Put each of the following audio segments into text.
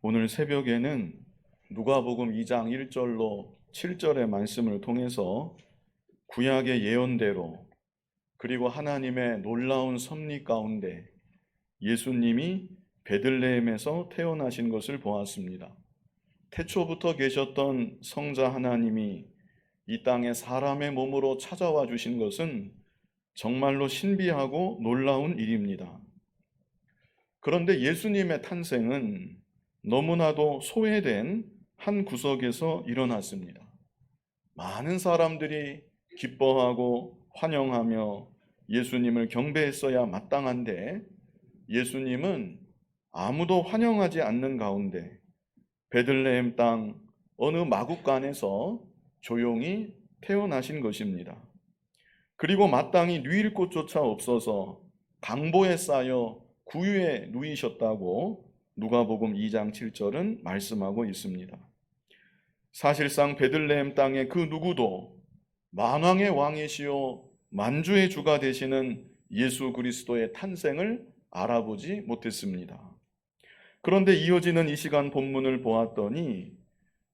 오늘 새벽에는 누가복음 2장 1절로 7절의 말씀을 통해서 구약의 예언대로 그리고 하나님의 놀라운 섭리 가운데 예수님이 베들레헴에서 태어나신 것을 보았습니다. 태초부터 계셨던 성자 하나님이 이 땅에 사람의 몸으로 찾아와 주신 것은 정말로 신비하고 놀라운 일입니다. 그런데 예수님의 탄생은 너무나도 소외된 한 구석에서 일어났습니다. 많은 사람들이 기뻐하고 환영하며 예수님을 경배했어야 마땅한데 예수님은 아무도 환영하지 않는 가운데 베들레헴 땅 어느 마구간에서 조용히 태어나신 것입니다. 그리고 마땅히 누일 곳조차 없어서 강보에 쌓여 구유에 누이셨다고 누가복음 2장 7절은 말씀하고 있습니다. 사실상 베들레헴 땅의 그 누구도 만왕의 왕이시요 만주의 주가 되시는 예수 그리스도의 탄생을 알아보지 못했습니다. 그런데 이어지는 이 시간 본문을 보았더니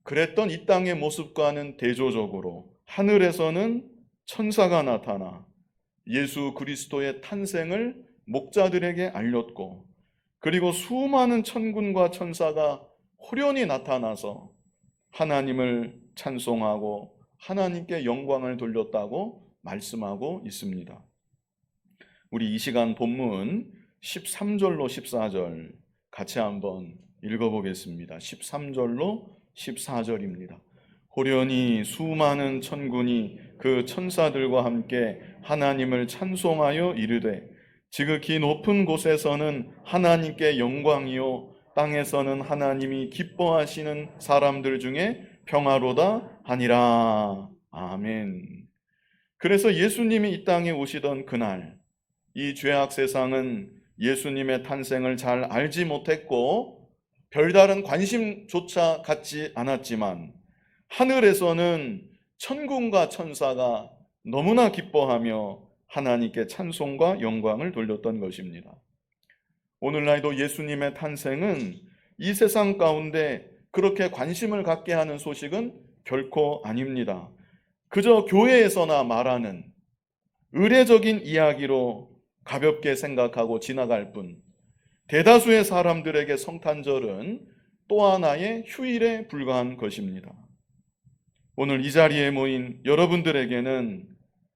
그랬던 이 땅의 모습과는 대조적으로 하늘에서는 천사가 나타나 예수 그리스도의 탄생을 목자들에게 알렸고, 그리고 수많은 천군과 천사가 호련히 나타나서 하나님을 찬송하고 하나님께 영광을 돌렸다고 말씀하고 있습니다. 우리 이 시간 본문 13절로 14절 같이 한번 읽어보겠습니다. 13절로 14절입니다. 호련히 수많은 천군이 그 천사들과 함께 하나님을 찬송하여 이르되 지극히 높은 곳에서는 하나님께 영광이요 땅에서는 하나님이 기뻐하시는 사람들 중에 평화로다 하니라. 아멘. 그래서 예수님이 이 땅에 오시던 그날 이 죄악 세상은 예수님의 탄생을 잘 알지 못했고 별다른 관심조차 갖지 않았지만 하늘에서는 천군과 천사가 너무나 기뻐하며 하나님께 찬송과 영광을 돌렸던 것입니다. 오늘날도 예수님의 탄생은 이 세상 가운데 그렇게 관심을 갖게 하는 소식은 결코 아닙니다. 그저 교회에서나 말하는 의례적인 이야기로 가볍게 생각하고 지나갈 뿐, 대다수의 사람들에게 성탄절은 또 하나의 휴일에 불과한 것입니다. 오늘 이 자리에 모인 여러분들에게는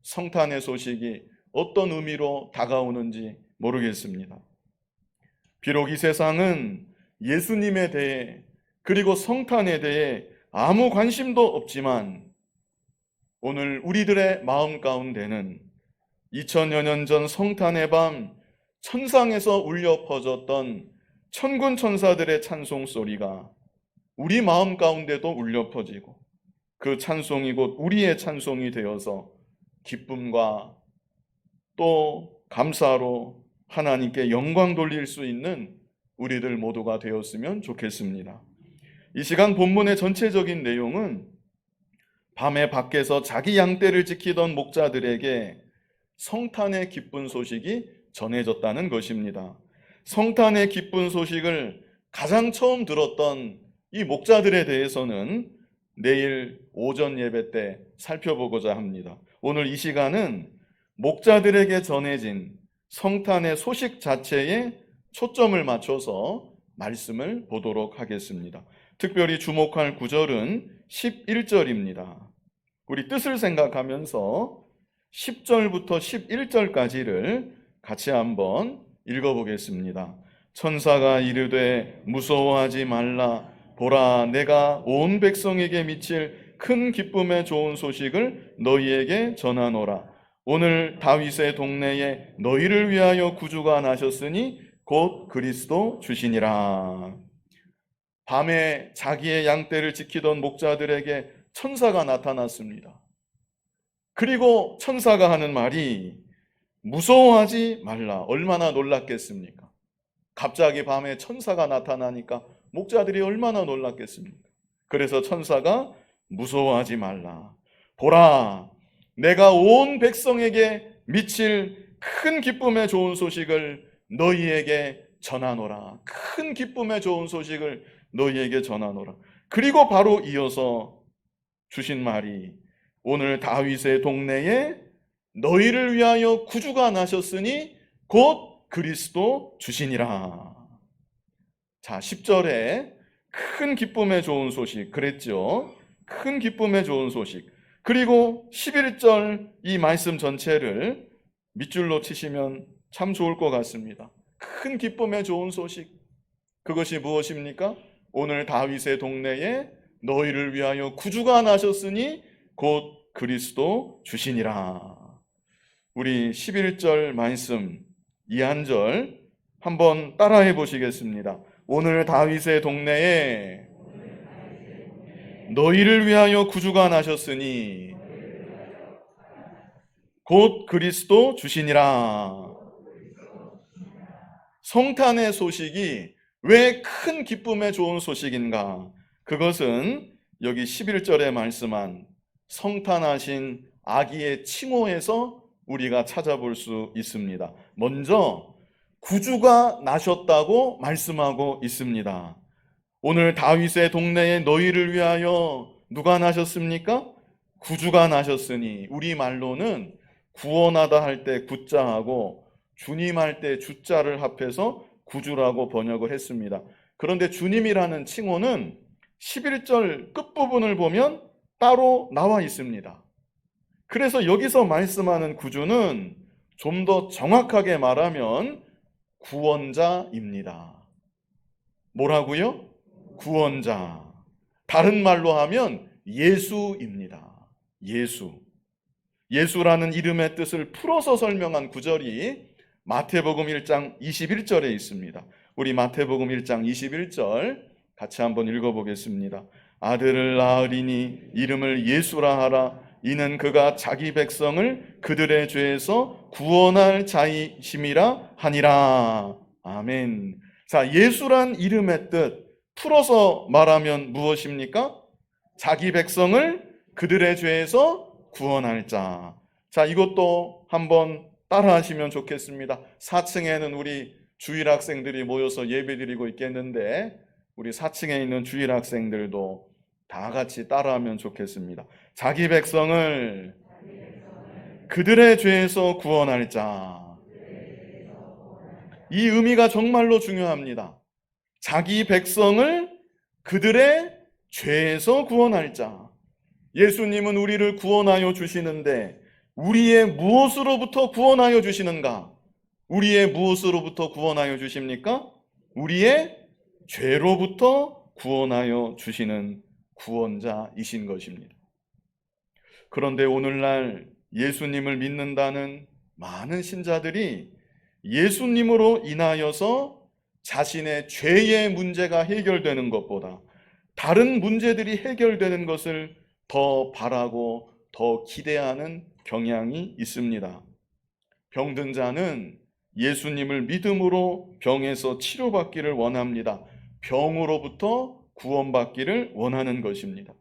성탄의 소식이 어떤 의미로 다가오는지 모르겠습니다. 비록 이 세상은 예수님에 대해 그리고 성탄에 대해 아무 관심도 없지만 오늘 우리들의 마음 가운데는 2000여 년 전 성탄의 밤 천상에서 울려 퍼졌던 천군 천사들의 찬송 소리가 우리 마음 가운데도 울려 퍼지고 그 찬송이 곧 우리의 찬송이 되어서 기쁨과 또 감사로 하나님께 영광 돌릴 수 있는 우리들 모두가 되었으면 좋겠습니다. 이 시간 본문의 전체적인 내용은 밤에 밖에서 자기 양떼를 지키던 목자들에게 성탄의 기쁜 소식이 전해졌다는 것입니다. 성탄의 기쁜 소식을 가장 처음 들었던 이 목자들에 대해서는 내일 오전 예배 때 살펴보고자 합니다. 오늘 이 시간은 목자들에게 전해진 성탄의 소식 자체에 초점을 맞춰서 말씀을 보도록 하겠습니다. 특별히 주목할 구절은 11절입니다. 우리 뜻을 생각하면서 10절부터 11절까지를 같이 한번 읽어보겠습니다. 천사가 이르되 무서워하지 말라. 보라, 내가 온 백성에게 미칠 큰 기쁨의 좋은 소식을 너희에게 전하노라. 오늘 다윗의 동네에 너희를 위하여 구주가 나셨으니 곧 그리스도 주시니라. 밤에 자기의 양떼를 지키던 목자들에게 천사가 나타났습니다. 그리고 천사가 하는 말이 무서워하지 말라. 얼마나 놀랐겠습니까? 갑자기 밤에 천사가 나타나니까 목자들이 얼마나 놀랐겠습니까? 그래서 천사가 무서워하지 말라. 보라, 내가 온 백성에게 미칠 큰 기쁨의 좋은 소식을 너희에게 전하노라. 큰 기쁨의 좋은 소식을 너희에게 전하노라. 그리고 바로 이어서 주신 말이 오늘 다윗의 동네에 너희를 위하여 구주가 나셨으니 곧 그리스도 주시니라. 자, 10절에 큰 기쁨의 좋은 소식 그랬죠. 큰 기쁨의 좋은 소식. 그리고 11절 이 말씀 전체를 밑줄로 치시면 참 좋을 것 같습니다. 큰 기쁨의 좋은 소식. 그것이 무엇입니까? 오늘 다윗의 동네에 너희를 위하여 구주가 나셨으니 곧 그리스도 주시니라. 우리 11절 말씀 2절 한번 따라해 보시겠습니다. 오늘 다윗의 동네에 너희를 위하여 구주가 나셨으니 곧 그리스도 주시니라. 성탄의 소식이 왜 큰 기쁨의 좋은 소식인가? 그것은 여기 11절에 말씀한 성탄하신 아기의 칭호에서 우리가 찾아볼 수 있습니다. 먼저 구주가 나셨다고 말씀하고 있습니다. 오늘 다윗의 동네에 너희를 위하여 누가 나셨습니까? 구주가 나셨으니, 우리말로는 구원하다 할 때 구자하고 주님 할 때 주자를 합해서 구주라고 번역을 했습니다. 그런데 주님이라는 칭호는 11절 끝부분을 보면 따로 나와 있습니다. 그래서 여기서 말씀하는 구주는 좀 더 정확하게 말하면 구원자입니다. 뭐라고요? 구원자. 다른 말로 하면 예수입니다. 예수. 예수라는 이름의 뜻을 풀어서 설명한 구절이 마태복음 1장 21절에 있습니다. 우리 마태복음 1장 21절 같이 한번 읽어보겠습니다. 아들을 낳으리니 이름을 예수라 하라. 이는 그가 자기 백성을 그들의 죄에서 구원할 자이심이라 하니라. 아멘. 자, 예수란 이름의 뜻 풀어서 말하면 무엇입니까? 자기 백성을 그들의 죄에서 구원할 자. 자, 이것도 한번 따라 하시면 좋겠습니다. 4층에는 우리 주일학생들이 모여서 예배드리고 있겠는데 우리 4층에 있는 주일학생들도 다 같이 따라하면 좋겠습니다. 자기 백성을 그들의 죄에서 구원할 자. 이 의미가 정말로 중요합니다. 자기 백성을 그들의 죄에서 구원할 자. 예수님은 우리를 구원하여 주시는데 우리의 무엇으로부터 구원하여 주시는가? 우리의 무엇으로부터 구원하여 주십니까? 우리의 죄로부터 구원하여 주시는 구원자이신 것입니다. 그런데 오늘날 예수님을 믿는다는 많은 신자들이 예수님으로 인하여서 자신의 죄의 문제가 해결되는 것보다 다른 문제들이 해결되는 것을 더 바라고 더 기대하는 경향이 있습니다. 병든 자는 예수님을 믿음으로 병에서 치료받기를 원합니다. 병으로부터 구원받기를 원하는 것입니다.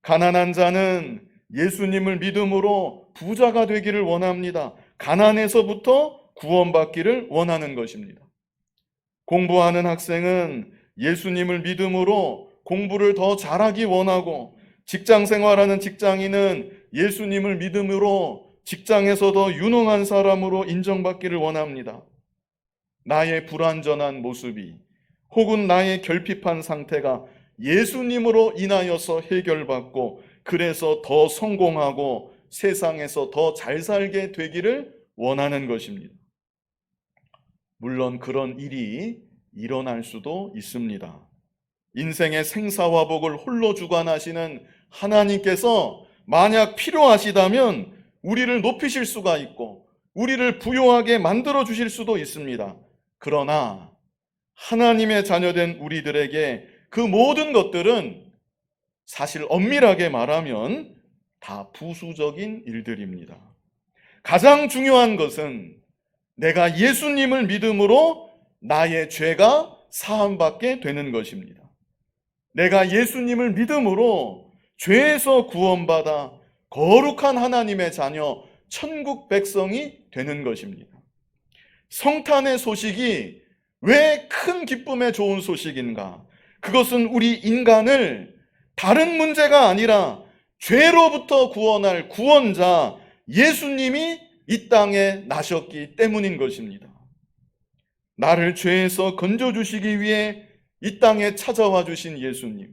가난한 자는 예수님을 믿음으로 부자가 되기를 원합니다. 가난에서부터 구원받기를 원하는 것입니다. 공부하는 학생은 예수님을 믿음으로 공부를 더 잘하기 원하고, 직장 생활하는 직장인은 예수님을 믿음으로 직장에서 더 유능한 사람으로 인정받기를 원합니다. 나의 불완전한 모습이 혹은 나의 결핍한 상태가 예수님으로 인하여서 해결받고 그래서 더 성공하고 세상에서 더 잘 살게 되기를 원하는 것입니다. 물론 그런 일이 일어날 수도 있습니다. 인생의 생사와 복을 홀로 주관하시는 하나님께서 만약 필요하시다면 우리를 높이실 수가 있고 우리를 부요하게 만들어 주실 수도 있습니다. 그러나 하나님의 자녀된 우리들에게 그 모든 것들은 사실 엄밀하게 말하면 다 부수적인 일들입니다. 가장 중요한 것은 내가 예수님을 믿음으로 나의 죄가 사함받게 되는 것입니다. 내가 예수님을 믿음으로 죄에서 구원받아 거룩한 하나님의 자녀, 천국 백성이 되는 것입니다. 성탄의 소식이 왜 큰 기쁨의 좋은 소식인가? 그것은 우리 인간을 다른 문제가 아니라 죄로부터 구원할 구원자 예수님이 이 땅에 나셨기 때문인 것입니다. 나를 죄에서 건져주시기 위해 이 땅에 찾아와 주신 예수님,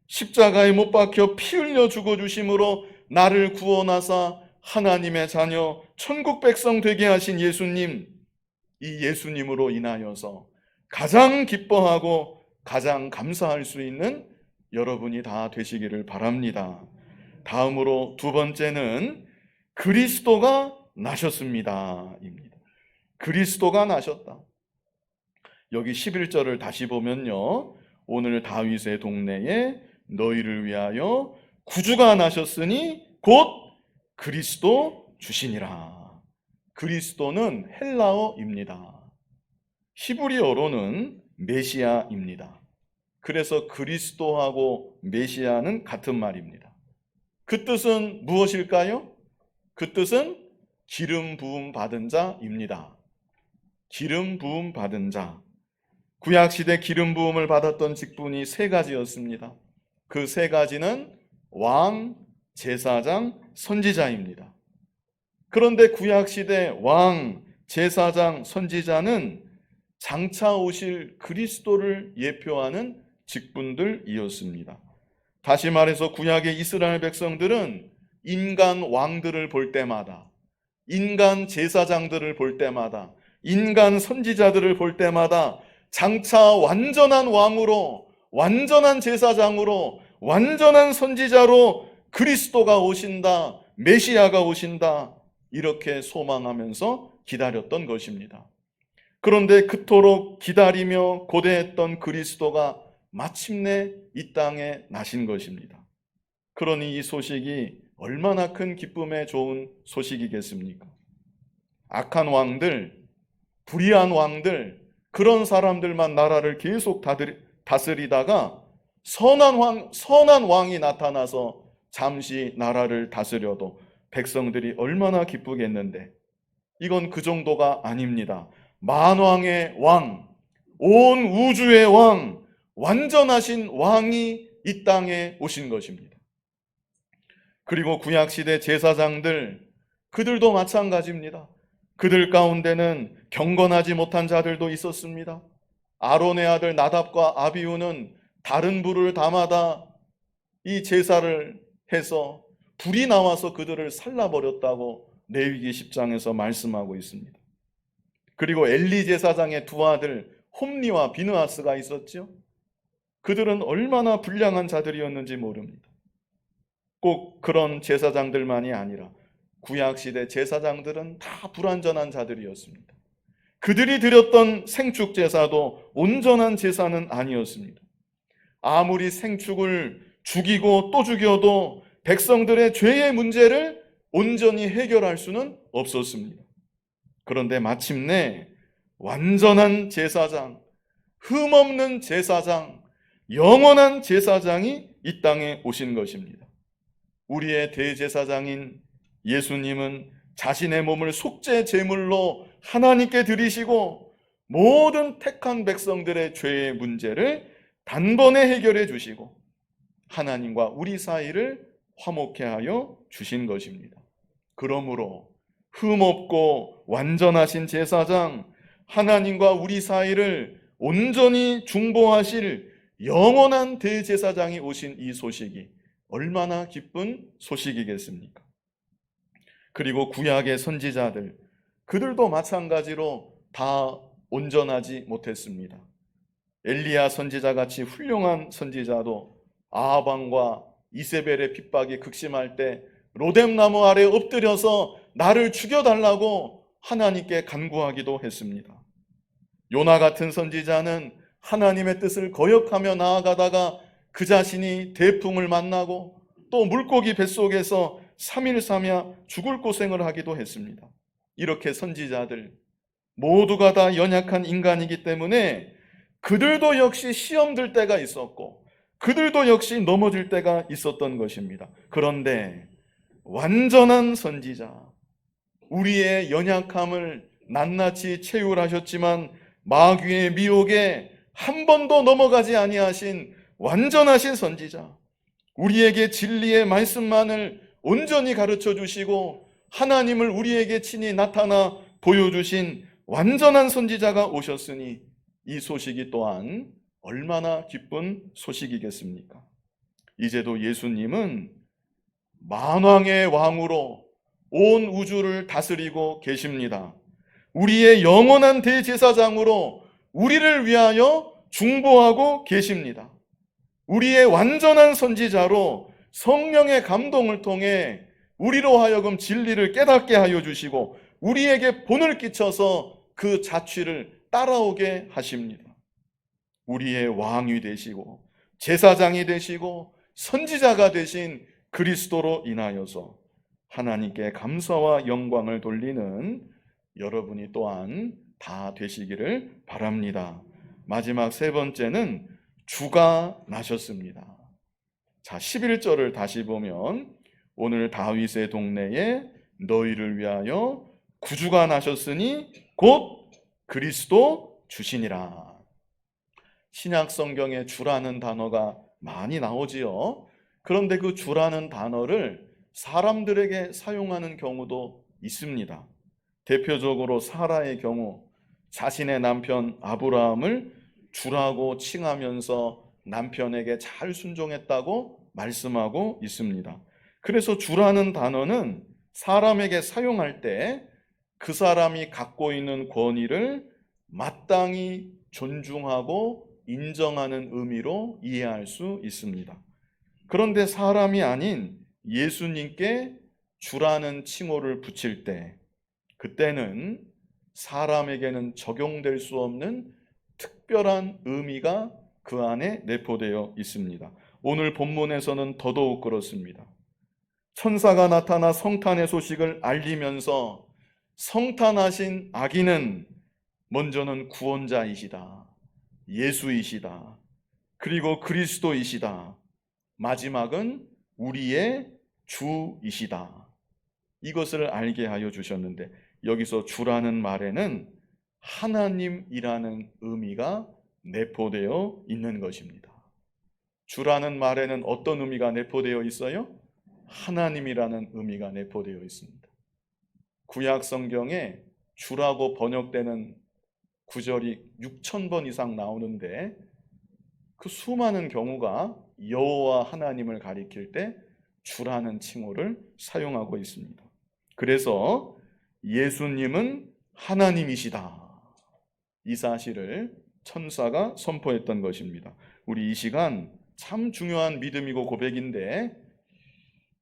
십자가에 못 박혀 피 흘려 죽어주심으로 나를 구원하사 하나님의 자녀 천국 백성 되게 하신 예수님, 이 예수님으로 인하여서 가장 기뻐하고 가장 감사할 수 있는 여러분이 다 되시기를 바랍니다. 다음으로 두 번째는 그리스도가 나셨습니다 입니다. 그리스도가 나셨다. 여기 11절을 다시 보면요, 오늘 다윗의 동네에 너희를 위하여 구주가 나셨으니 곧 그리스도 주시니라. 그리스도는 헬라어입니다. 히브리어로는 메시아입니다. 그래서 그리스도하고 메시아는 같은 말입니다. 그 뜻은 무엇일까요? 그 뜻은 기름 부음 받은 자입니다. 기름 부음 받은 자. 구약시대 기름 부음을 받았던 직분이 세 가지였습니다. 그 세 가지는 왕, 제사장, 선지자입니다. 그런데 구약시대 왕, 제사장, 선지자는 장차 오실 그리스도를 예표하는 직분들이었습니다. 다시 말해서 구약의 이스라엘 백성들은 인간 왕들을 볼 때마다, 인간 제사장들을 볼 때마다, 인간 선지자들을 볼 때마다 장차 완전한 왕으로, 완전한 제사장으로, 완전한 선지자로 그리스도가 오신다, 메시아가 오신다, 이렇게 소망하면서 기다렸던 것입니다. 그런데 그토록 기다리며 고대했던 그리스도가 마침내 이 땅에 나신 것입니다. 그러니 이 소식이 얼마나 큰 기쁨에 좋은 소식이겠습니까? 악한 왕들, 불의한 왕들, 그런 사람들만 나라를 계속 다스리다가 선한 왕이 나타나서 잠시 나라를 다스려도 백성들이 얼마나 기쁘겠는데, 이건 그 정도가 아닙니다. 만왕의 왕, 온 우주의 왕, 완전하신 왕이 이 땅에 오신 것입니다. 그리고 구약시대 제사장들, 그들도 마찬가지입니다. 그들 가운데는 경건하지 못한 자들도 있었습니다. 아론의 아들 나답과 아비후는 다른 불을 담아다 이 제사를 해서 불이 나와서 그들을 살라버렸다고 레위기 10장에서 말씀하고 있습니다. 그리고 엘리 제사장의 두 아들 홈리와 비느하스가 있었죠. 그들은 얼마나 불량한 자들이었는지 모릅니다. 꼭 그런 제사장들만이 아니라 구약시대 제사장들은 다 불완전한 자들이었습니다. 그들이 드렸던 생축 제사도 온전한 제사는 아니었습니다. 아무리 생축을 죽이고 또 죽여도 백성들의 죄의 문제를 온전히 해결할 수는 없었습니다. 그런데 마침내 완전한 제사장, 흠없는 제사장, 영원한 제사장이 이 땅에 오신 것입니다. 우리의 대제사장인 예수님은 자신의 몸을 속죄 제물로 하나님께 드리시고 모든 택한 백성들의 죄의 문제를 단번에 해결해 주시고 하나님과 우리 사이를 화목케 하여 주신 것입니다. 그러므로 흠없고 완전하신 제사장, 하나님과 우리 사이를 온전히 중보하실 영원한 대제사장이 오신 이 소식이 얼마나 기쁜 소식이겠습니까? 그리고 구약의 선지자들, 그들도 마찬가지로 다 온전하지 못했습니다. 엘리야 선지자같이 훌륭한 선지자도 아합왕과 이세벨의 핍박이 극심할 때 로뎀나무 아래 엎드려서 나를 죽여달라고 하나님께 간구하기도 했습니다. 요나 같은 선지자는 하나님의 뜻을 거역하며 나아가다가 그 자신이 대풍을 만나고 또 물고기 뱃속에서 3일 3야 죽을 고생을 하기도 했습니다. 이렇게 선지자들 모두가 다 연약한 인간이기 때문에 그들도 역시 시험 들 때가 있었고 그들도 역시 넘어질 때가 있었던 것입니다. 그런데 완전한 선지자, 우리의 연약함을 낱낱이 체휼하셨지만 마귀의 미혹에 한 번도 넘어가지 아니하신 완전하신 선지자, 우리에게 진리의 말씀만을 온전히 가르쳐 주시고 하나님을 우리에게 친히 나타나 보여주신 완전한 선지자가 오셨으니 이 소식이 또한 얼마나 기쁜 소식이겠습니까? 이제도 예수님은 만왕의 왕으로 온 우주를 다스리고 계십니다. 우리의 영원한 대제사장으로 우리를 위하여 중보하고 계십니다. 우리의 완전한 선지자로 성령의 감동을 통해 우리로 하여금 진리를 깨닫게 하여 주시고 우리에게 본을 끼쳐서 그 자취를 따라오게 하십니다. 우리의 왕이 되시고 제사장이 되시고 선지자가 되신 그리스도로 인하여서 하나님께 감사와 영광을 돌리는 여러분이 또한 다 되시기를 바랍니다. 마지막 세 번째는 주가 나셨습니다. 자, 11절을 다시 보면 오늘 다윗의 동네에 너희를 위하여 구주가 나셨으니 곧 그리스도 주시니라. 신약 성경에 주라는 단어가 많이 나오지요. 그런데 그 주라는 단어를 사람들에게 사용하는 경우도 있습니다. 대표적으로 사라의 경우 자신의 남편 아브라함을 주라고 칭하면서 남편에게 잘 순종했다고 말씀하고 있습니다. 그래서 주라는 단어는 사람에게 사용할 때 그 사람이 갖고 있는 권위를 마땅히 존중하고 인정하는 의미로 이해할 수 있습니다. 그런데 사람이 아닌 예수님께 주라는 칭호를 붙일 때 그때는 사람에게는 적용될 수 없는 특별한 의미가 그 안에 내포되어 있습니다. 오늘 본문에서는 더더욱 그렇습니다. 천사가 나타나 성탄의 소식을 알리면서 성탄하신 아기는 먼저는 구원자이시다, 예수이시다, 그리고 그리스도이시다, 마지막은 우리의 주이시다, 이것을 알게 하여 주셨는데 여기서 주라는 말에는 하나님이라는 의미가 내포되어 있는 것입니다. 주라는 말에는 어떤 의미가 내포되어 있어요? 하나님이라는 의미가 내포되어 있습니다. 구약 성경에 주라고 번역되는 구절이 6,000번 이상 나오는데 그 수많은 경우가 여호와 하나님을 가리킬 때 주라는 칭호를 사용하고 있습니다. 그래서 예수님은 하나님이시다, 이 사실을 천사가 선포했던 것입니다. 우리 이 시간 참 중요한 믿음이고 고백인데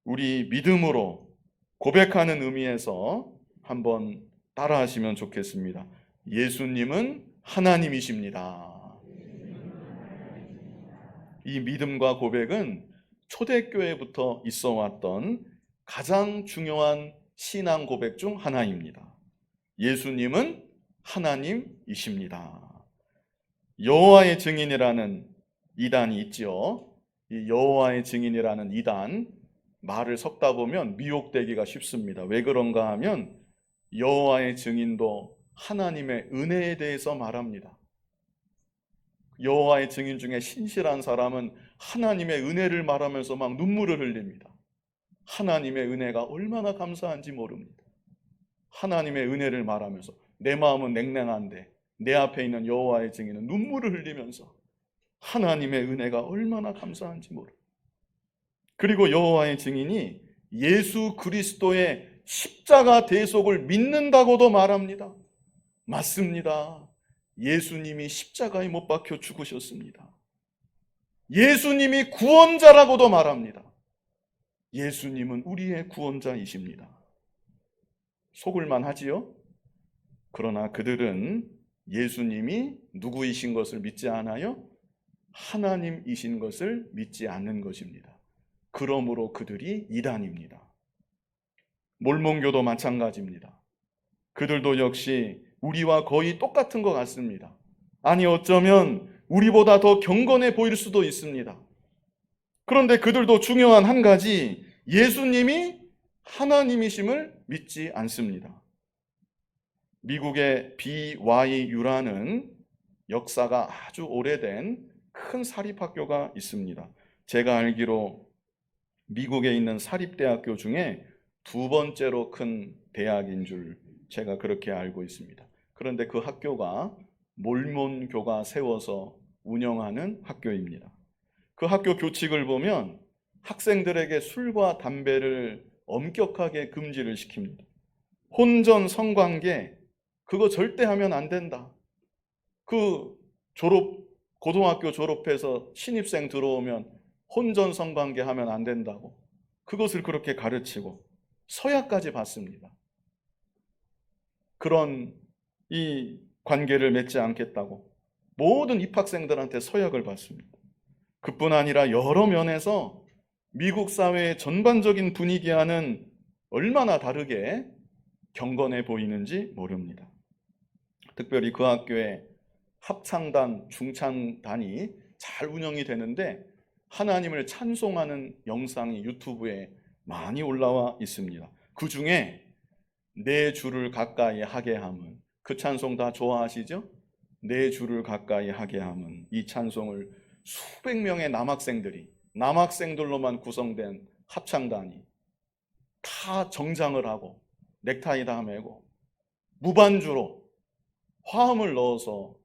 우리 믿음으로 고백하는 의미에서 한번 따라하시면 좋겠습니다. 예수님은 하나님이십니다. 이 믿음과 고백은 초대교회부터 있어 왔던 가장 중요한 신앙 고백 중 하나입니다. 예수님은 하나님이십니다. 여호와의 증인이라는 이단이 있죠. 이 여호와의 증인이라는 이단 말을 섞다 보면 미혹되기가 쉽습니다. 왜 그런가 하면 여호와의 증인도 하나님의 은혜에 대해서 말합니다. 여호와의 증인 중에 신실한 사람은 하나님의 은혜를 말하면서 막 눈물을 흘립니다. 하나님의 은혜가 얼마나 감사한지 모릅니다. 하나님의 은혜를 말하면서 내 마음은 냉랭한데 내 앞에 있는 여호와의 증인은 눈물을 흘리면서 하나님의 은혜가 얼마나 감사한지 모릅니다. 그리고 여호와의 증인이 예수 그리스도의 십자가 대속을 믿는다고도 말합니다. 맞습니다. 예수님이 십자가에 못 박혀 죽으셨습니다. 예수님이 구원자라고도 말합니다. 예수님은 우리의 구원자이십니다. 속을만 하지요? 그러나 그들은 예수님이 누구이신 것을 믿지 않아요? 하나님이신 것을 믿지 않는 것입니다. 그러므로 그들이 이단입니다. 몰몬교도 마찬가지입니다. 그들도 역시 우리와 거의 똑같은 것 같습니다. 아니 어쩌면 우리보다 더 경건해 보일 수도 있습니다. 그런데 그들도 중요한 한 가지, 예수님이 하나님이심을 믿지 않습니다. 미국의 BYU라는 역사가 아주 오래된 큰 사립학교가 있습니다. 제가 알기로 미국에 있는 사립대학교 중에 두 번째로 큰 대학인 줄 제가 그렇게 알고 있습니다. 그런데 그 학교가 몰몬교가 세워서 운영하는 학교입니다. 그 학교 교칙을 보면 학생들에게 술과 담배를 엄격하게 금지를 시킵니다. 혼전 성관계 그거 절대 하면 안 된다. 그 고등학교 졸업해서 신입생 들어오면 혼전 성관계 하면 안 된다고 그것을 그렇게 가르치고 서약까지 받습니다. 그런 이 관계를 맺지 않겠다고 모든 입학생들한테 서약을 받습니다. 그뿐 아니라 여러 면에서 미국 사회의 전반적인 분위기와는 얼마나 다르게 경건해 보이는지 모릅니다. 특별히 그 학교에 합창단, 중창단이 잘 운영이 되는데 하나님을 찬송하는 영상이 유튜브에 많이 올라와 있습니다. 그 중에 내 주를 가까이 하게 함은, 그 찬송 다 좋아하시죠? 내 주를 가까이 하게 함은, 이 찬송을 수백 명의 남학생들로만 구성된 합창단이 다 정장을 하고 넥타이 다 매고 무반주로 화음을 넣어서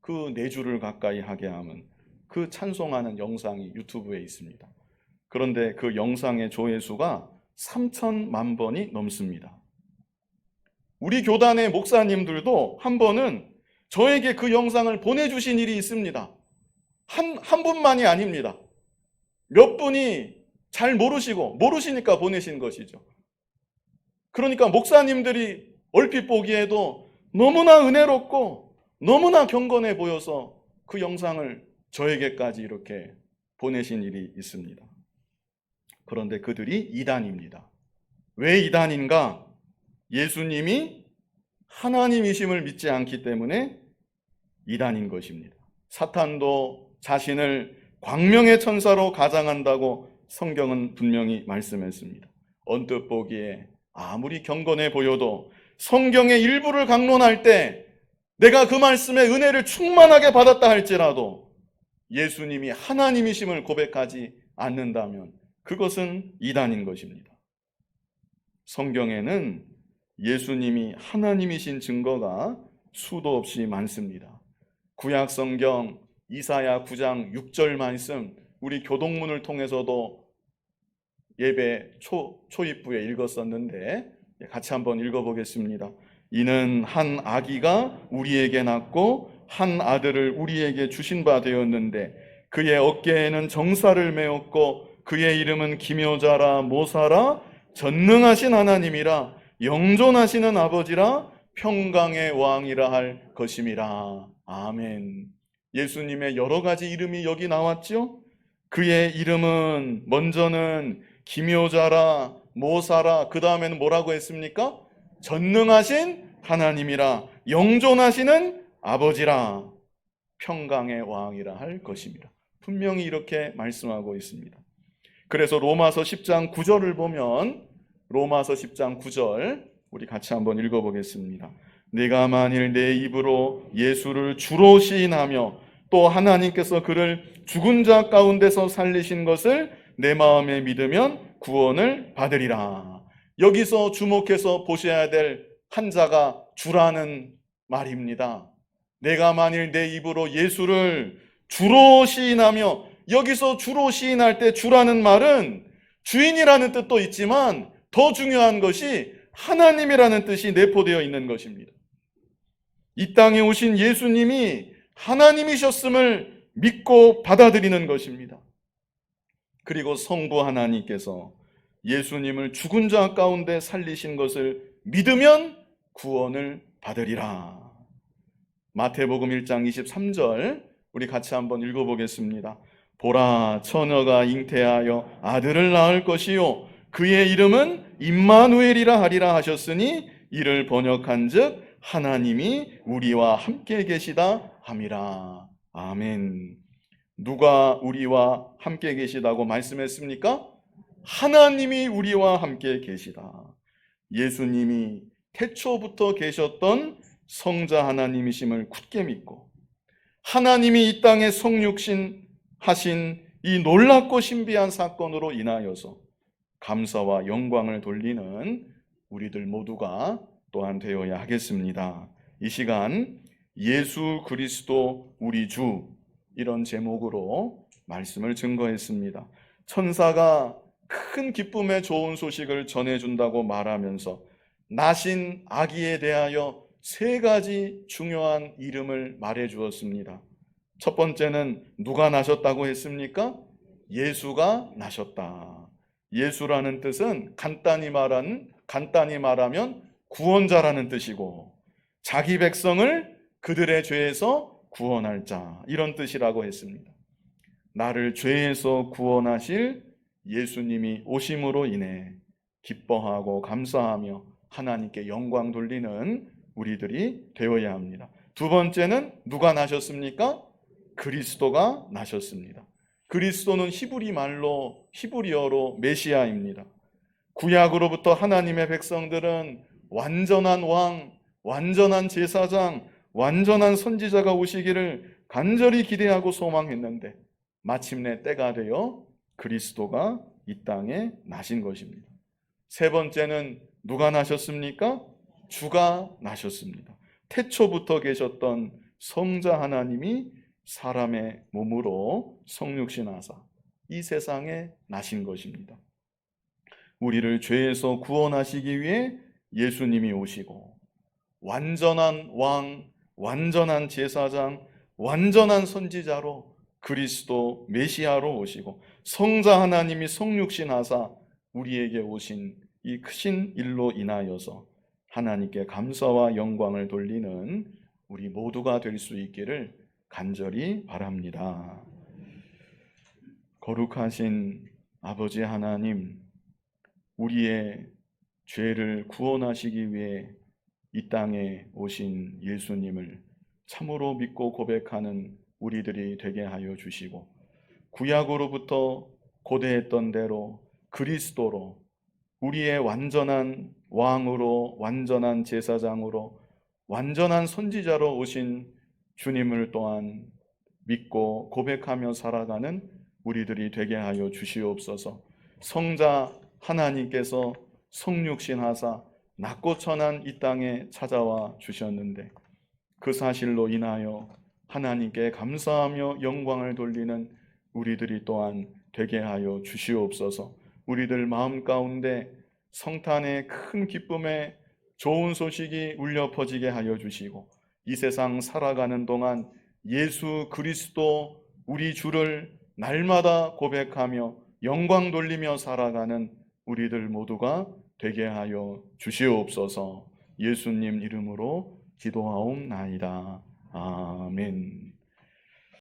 그 내 주를 가까이 하게 함은 그 찬송하는 영상이 유튜브에 있습니다. 그런데 그 영상의 조회수가 3천만 번이 넘습니다. 우리 교단의 목사님들도 한 번은 저에게 그 영상을 보내주신 일이 있습니다. 한 분만이 아닙니다. 몇 분이 잘 모르시니까 보내신 것이죠. 그러니까 목사님들이 얼핏 보기에도 너무나 은혜롭고 너무나 경건해 보여서 그 영상을 저에게까지 이렇게 보내신 일이 있습니다. 그런데 그들이 이단입니다. 왜 이단인가? 예수님이 하나님이심을 믿지 않기 때문에 이단인 것입니다. 사탄도 자신을 광명의 천사로 가장한다고 성경은 분명히 말씀했습니다. 언뜻 보기에 아무리 경건해 보여도 성경의 일부를 강론할 때 내가 그 말씀의 은혜를 충만하게 받았다 할지라도 예수님이 하나님이심을 고백하지 않는다면 그것은 이단인 것입니다. 성경에는 예수님이 하나님이신 증거가 수도 없이 많습니다. 구약 성경 이사야 9장 6절 말씀 우리 교동문을 통해서도 예배 초입부에 읽었었는데 같이 한번 읽어보겠습니다. 이는 한 아기가 우리에게 낳고 한 아들을 우리에게 주신 바 되었는데 그의 어깨에는 정사를 메었고 그의 이름은 기묘자라 모사라 전능하신 하나님이라 영존하시는 아버지라 평강의 왕이라 할 것임이라. 아멘. 예수님의 여러 가지 이름이 여기 나왔죠? 그의 이름은 먼저는 기묘자라 모사라 그 다음에는 뭐라고 했습니까? 전능하신 하나님이라 영존하시는 아버지라 평강의 왕이라 할 것입니다. 분명히 이렇게 말씀하고 있습니다. 그래서 로마서 10장 9절을 보면 로마서 10장 9절 우리 같이 한번 읽어보겠습니다. 내가 만일 내 입으로 예수를 주로 시인하며 또 하나님께서 그를 죽은 자 가운데서 살리신 것을 내 마음에 믿으면 구원을 받으리라. 여기서 주목해서 보셔야 될 한자가 주라는 말입니다. 내가 만일 내 입으로 예수를 주로 시인하며, 여기서 주로 시인할 때 주라는 말은 주인이라는 뜻도 있지만 더 중요한 것이 하나님이라는 뜻이 내포되어 있는 것입니다. 이 땅에 오신 예수님이 하나님이셨음을 믿고 받아들이는 것입니다. 그리고 성부 하나님께서 예수님을 죽은 자 가운데 살리신 것을 믿으면 구원을 받으리라. 마태복음 1장 23절 우리 같이 한번 읽어보겠습니다. 보라, 처녀가 잉태하여 아들을 낳을 것이요 그의 이름은 임마누엘이라 하리라 하셨으니 이를 번역한즉 하나님이 우리와 함께 계시다 함이라. 아멘. 누가 우리와 함께 계시다고 말씀했습니까? 하나님이 우리와 함께 계시다. 예수님이 태초부터 계셨던 성자 하나님이심을 굳게 믿고 하나님이 이 땅에 성육신 하신 이 놀랍고 신비한 사건으로 인하여서 감사와 영광을 돌리는 우리들 모두가 또한 되어야 하겠습니다. 이 시간 예수 그리스도 우리 주, 이런 제목으로 말씀을 증거했습니다. 천사가 큰 기쁨의 좋은 소식을 전해준다고 말하면서 나신 아기에 대하여 세 가지 중요한 이름을 말해 주었습니다. 첫 번째는 누가 나셨다고 했습니까? 예수가 나셨다. 예수라는 뜻은 간단히 말하면 구원자라는 뜻이고, 자기 백성을 그들의 죄에서 구원할 자, 이런 뜻이라고 했습니다. 나를 죄에서 구원하실 예수님이 오심으로 인해 기뻐하고 감사하며 하나님께 영광 돌리는 우리들이 되어야 합니다. 두 번째는 누가 나셨습니까? 그리스도가 나셨습니다. 그리스도는 히브리어로 메시아입니다. 구약으로부터 하나님의 백성들은 완전한 왕, 완전한 제사장, 완전한 선지자가 오시기를 간절히 기대하고 소망했는데 마침내 때가 되어 그리스도가 이 땅에 나신 것입니다. 세 번째는 누가 나셨습니까? 주가 나셨습니다. 태초부터 계셨던 성자 하나님이 사람의 몸으로 성육신하사 이 세상에 나신 것입니다. 우리를 죄에서 구원하시기 위해 예수님이 오시고, 완전한 왕, 완전한 제사장, 완전한 선지자로 그리스도 메시아로 오시고, 성자 하나님이 성육신하사 우리에게 오신 이 크신 일로 인하여서 하나님께 감사와 영광을 돌리는 우리 모두가 될 수 있기를 간절히 바랍니다. 거룩하신 아버지 하나님, 우리의 죄를 구원하시기 위해 이 땅에 오신 예수님을 참으로 믿고 고백하는 우리들이 되게 하여 주시고, 구약으로부터 고대했던 대로 그리스도로 우리의 완전한 왕으로, 완전한 제사장으로, 완전한 선지자로 오신 주님을 또한 믿고 고백하며 살아가는 우리들이 되게 하여 주시옵소서. 성자 하나님께서 성육신하사 낮고 천한 이 땅에 찾아와 주셨는데, 그 사실로 인하여 하나님께 감사하며 영광을 돌리는 우리들이 또한 되게 하여 주시옵소서. 우리들 마음 가운데 성탄의 큰 기쁨의 좋은 소식이 울려 퍼지게 하여 주시고, 이 세상 살아가는 동안 예수 그리스도 우리 주를 날마다 고백하며 영광 돌리며 살아가는 우리들 모두가 되게 하여 주시옵소서. 예수님 이름으로 기도하옵나이다. 아멘.